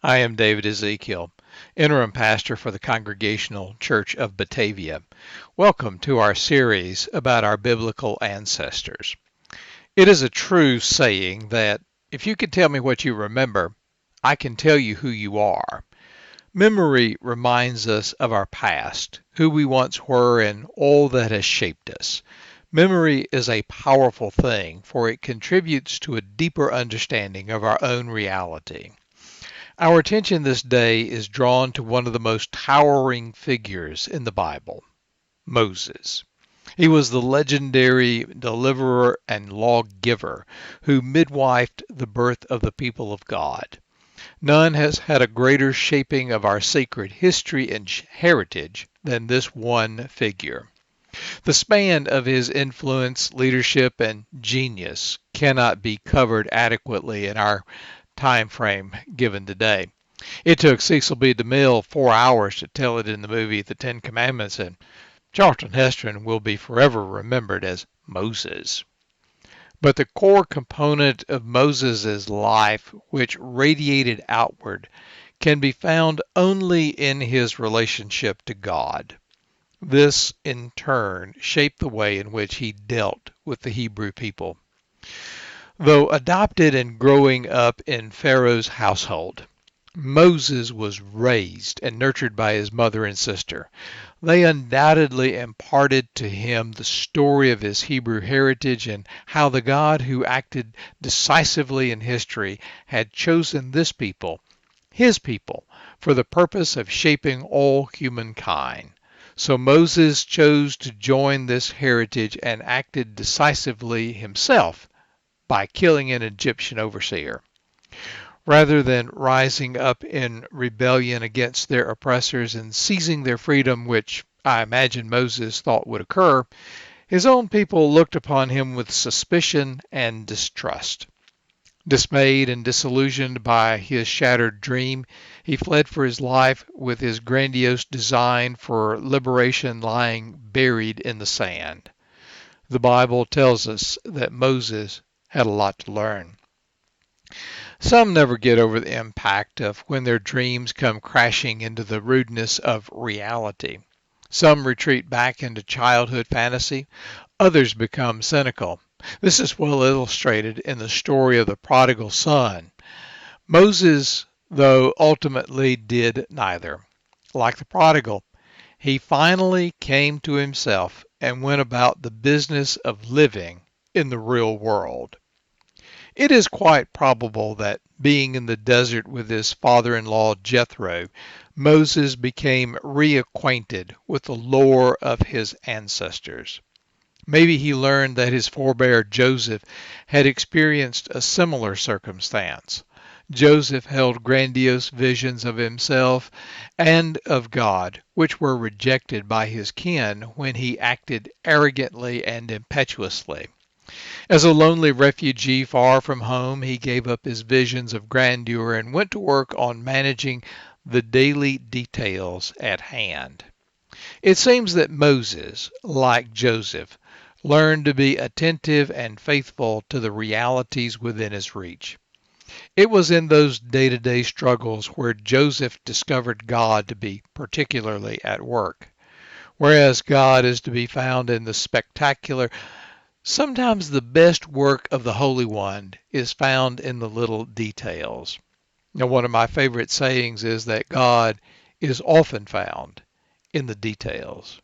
I am David Ezekiel, interim pastor for the Congregational Church of Batavia. Welcome to our series about our biblical ancestors. It is a true saying that if you can tell me what you remember, I can tell you who you are. Memory reminds us of our past, who we once were, and all that has shaped us. Memory is a powerful thing, for it contributes to a deeper understanding of our own reality. Our attention this day is drawn to one of the most towering figures in the Bible, Moses. He was the legendary deliverer and lawgiver who midwifed the birth of the people of God. None has had a greater shaping of our sacred history and heritage than this one figure. The span of his influence, leadership, and genius cannot be covered adequately in our time frame given today. It took Cecil B. DeMille 4 hours to tell it in the movie The Ten Commandments, and Charlton Heston will be forever remembered as Moses. But the core component of Moses' life, which radiated outward, can be found only in his relationship to God. This, in turn, shaped the way in which he dealt with the Hebrew people. Though adopted and growing up in Pharaoh's household, Moses was raised and nurtured by his mother and sister. They undoubtedly imparted to him the story of his Hebrew heritage and how the God who acted decisively in history had chosen this people, his people, for the purpose of shaping all humankind. So Moses chose to join this heritage and acted decisively himself by killing an Egyptian overseer. Rather than rising up in rebellion against their oppressors and seizing their freedom, which I imagine Moses thought would occur, his own people looked upon him with suspicion and distrust. Dismayed and disillusioned by his shattered dream, he fled for his life with his grandiose design for liberation lying buried in the sand. The Bible tells us that Moses had a lot to learn. Some never get over the impact of when their dreams come crashing into the rudeness of reality. Some retreat back into childhood fantasy. Others become cynical. This is well illustrated in the story of the prodigal son. Moses, though, ultimately did neither. Like the prodigal, he finally came to himself and went about the business of living in the real world. It is quite probable that, being in the desert with his father-in-law Jethro, Moses became reacquainted with the lore of his ancestors. Maybe he learned that his forebear Joseph had experienced a similar circumstance. Joseph held grandiose visions of himself and of God, which were rejected by his kin when he acted arrogantly and impetuously. As a lonely refugee far from home, he gave up his visions of grandeur and went to work on managing the daily details at hand. It seems that Moses, like Joseph, learned to be attentive and faithful to the realities within his reach. It was in those day-to-day struggles where Joseph discovered God to be particularly at work, whereas God is to be found in the spectacular. Sometimes the best work of the Holy One is found in the little details. Now, one of my favorite sayings is that God is often found in the details.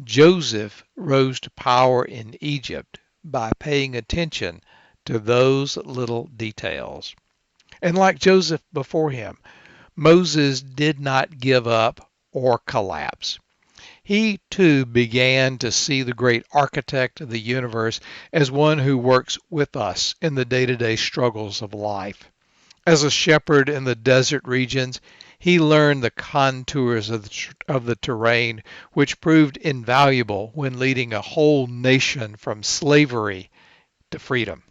Joseph rose to power in Egypt by paying attention to those little details. And like Joseph before him, Moses did not give up or collapse. He too began to see the great architect of the universe as one who works with us in the day-to-day struggles of life. As a shepherd in the desert regions, he learned the contours of the terrain, which proved invaluable when leading a whole nation from slavery to freedom.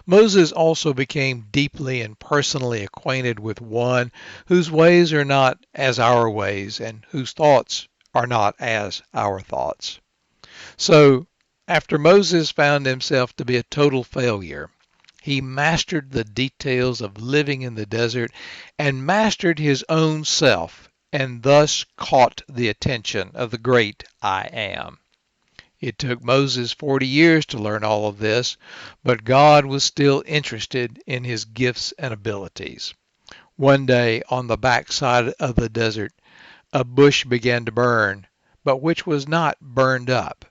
Moses also became deeply and personally acquainted with one whose ways are not as our ways and whose thoughts are not as our thoughts. So, after Moses found himself to be a total failure, He mastered the details of living in the desert and mastered his own self, and thus caught the attention of the great I Am. It took Moses 40 years to learn all of this, but God was still interested in his gifts and abilities. One day, on the backside of the desert, a bush began to burn, but which was not burned up.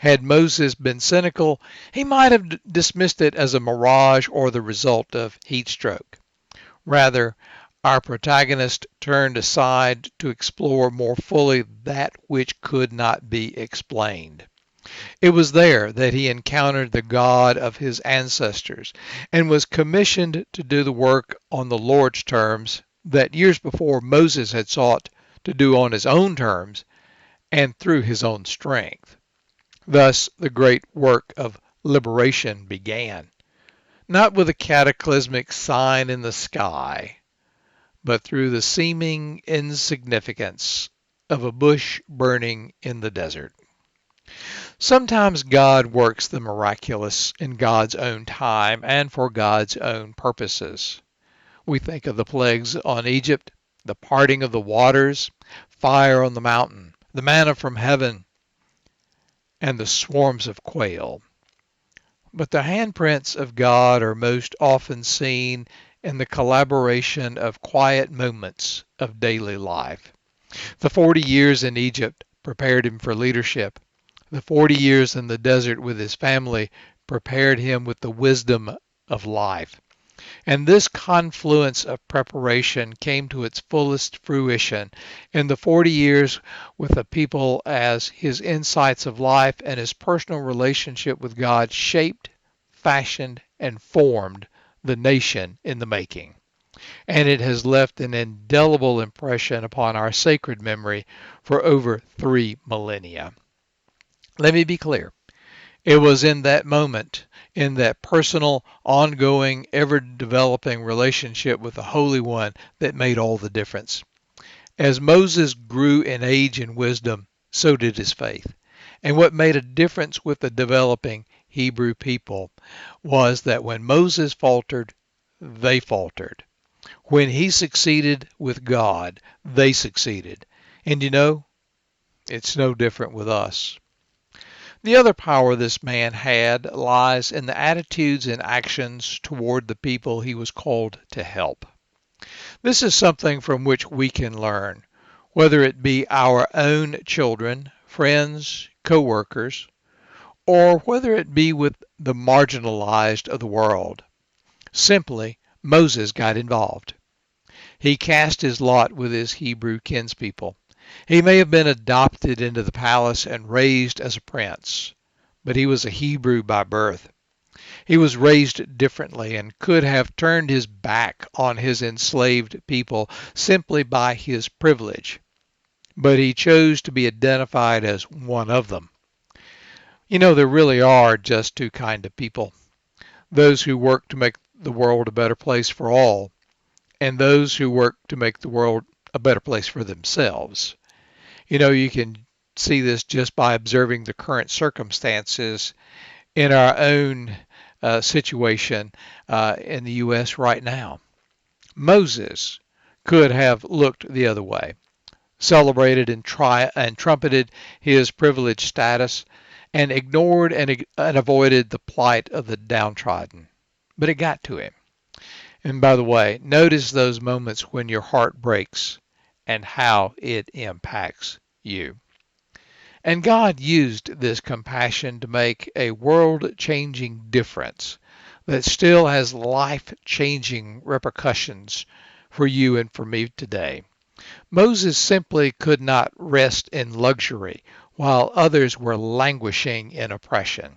Had Moses been cynical, he might have dismissed it as a mirage or the result of heat stroke. Rather, our protagonist turned aside to explore more fully that which could not be explained. It was there that he encountered the God of his ancestors and was commissioned to do the work on the Lord's terms that years before Moses had sought to do on his own terms and through his own strength. Thus, the great work of liberation began, not with a cataclysmic sign in the sky, but through the seeming insignificance of a bush burning in the desert. Sometimes God works the miraculous in God's own time and for God's own purposes. We think of the plagues on Egypt, the parting of the waters, fire on the mountain, the manna from heaven, and the swarms of quail. But the handprints of God are most often seen in the collaboration of quiet moments of daily life. The 40 years in Egypt prepared him for leadership. The 40 years in the desert with his family prepared him with the wisdom of life. And this confluence of preparation came to its fullest fruition in the 40 years with the people as his insights of life and his personal relationship with God shaped, fashioned, and formed the nation in the making. And it has left an indelible impression upon our sacred memory for over 3 millennia. Let me be clear. It was in that moment, in that personal, ongoing, ever-developing relationship with the Holy One that made all the difference. As Moses grew in age and wisdom, so did his faith. And what made a difference with the developing Hebrew people was that when Moses faltered, they faltered. When he succeeded with God, they succeeded. And you know, it's no different with us. The other power this man had lies in the attitudes and actions toward the people he was called to help. This is something from which we can learn, whether it be our own children, friends, co-workers, or whether it be with the marginalized of the world. Simply, Moses got involved. He cast his lot with his Hebrew kinspeople. He may have been adopted into the palace and raised as a prince, but he was a Hebrew by birth. He was raised differently and could have turned his back on his enslaved people simply by his privilege, but he chose to be identified as one of them. You know, there really are just two kinds of people: those who work to make the world a better place for all, and those who work to make the world a better place for themselves. You know, you can see this just by observing the current circumstances in our own situation in the U.S. right now. Moses could have looked the other way, celebrated and trumpeted his privileged status, and ignored and avoided the plight of the downtrodden. But it got to him. And by the way, notice those moments when your heart breaks and how it impacts you. And God used this compassion to make a world-changing difference that still has life-changing repercussions for you and for me today. Moses simply could not rest in luxury while others were languishing in oppression.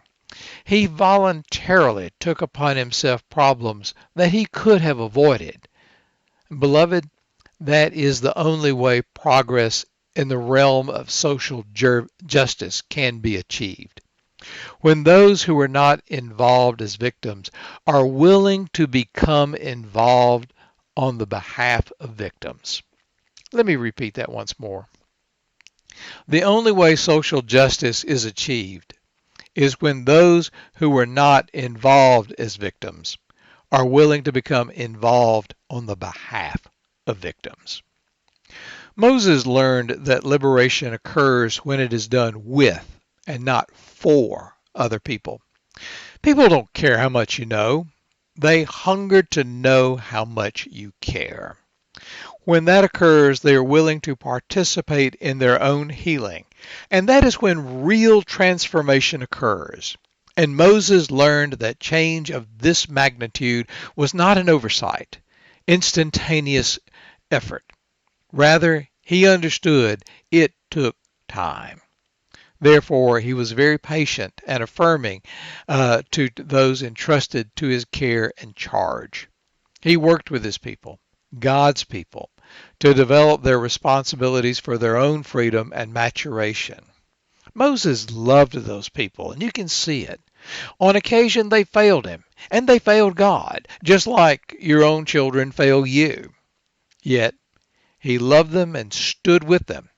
He voluntarily took upon himself problems that he could have avoided. Beloved, that is the only way progress in the realm of social justice can be achieved. When those who are not involved as victims are willing to become involved on the behalf of victims. Let me repeat that once more. The only way social justice is achieved is when those who were not involved as victims are willing to become involved on the behalf of victims. Moses learned that liberation occurs when it is done with and not for other people. People don't care how much you know. They hunger to know how much you care. When that occurs, they are willing to participate in their own healing. And that is when real transformation occurs. And Moses learned that change of this magnitude was not an oversight, instantaneous effort. Rather, he understood it took time. Therefore, he was very patient and affirming to those entrusted to his care and charge. He worked with his people, God's people, to develop their responsibilities for their own freedom and maturation. Moses loved those people, and you can see it. On occasion, they failed him, and they failed God, just like your own children fail you. Yet, he loved them and stood with them.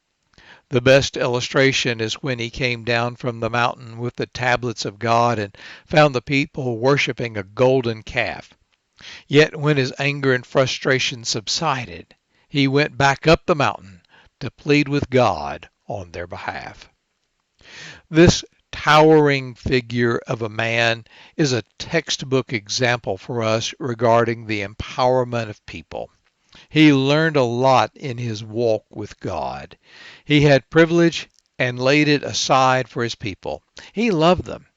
The best illustration is when he came down from the mountain with the tablets of God and found the people worshiping a golden calf. Yet when his anger and frustration subsided, he went back up the mountain to plead with God on their behalf. This towering figure of a man is a textbook example for us regarding the empowerment of people. He learned a lot in his walk with God. He had privilege and laid it aside for his people. He loved them,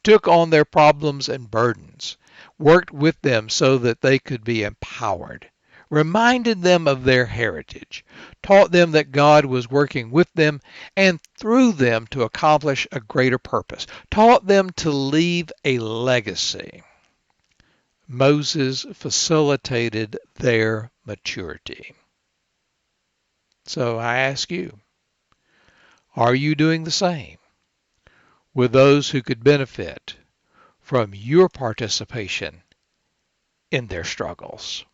took on their problems and burdens, worked with them so that they could be empowered, reminded them of their heritage, taught them that God was working with them and through them to accomplish a greater purpose, taught them to leave a legacy. Moses facilitated their maturity. So I ask you, are you doing the same with those who could benefit from your participation in their struggles?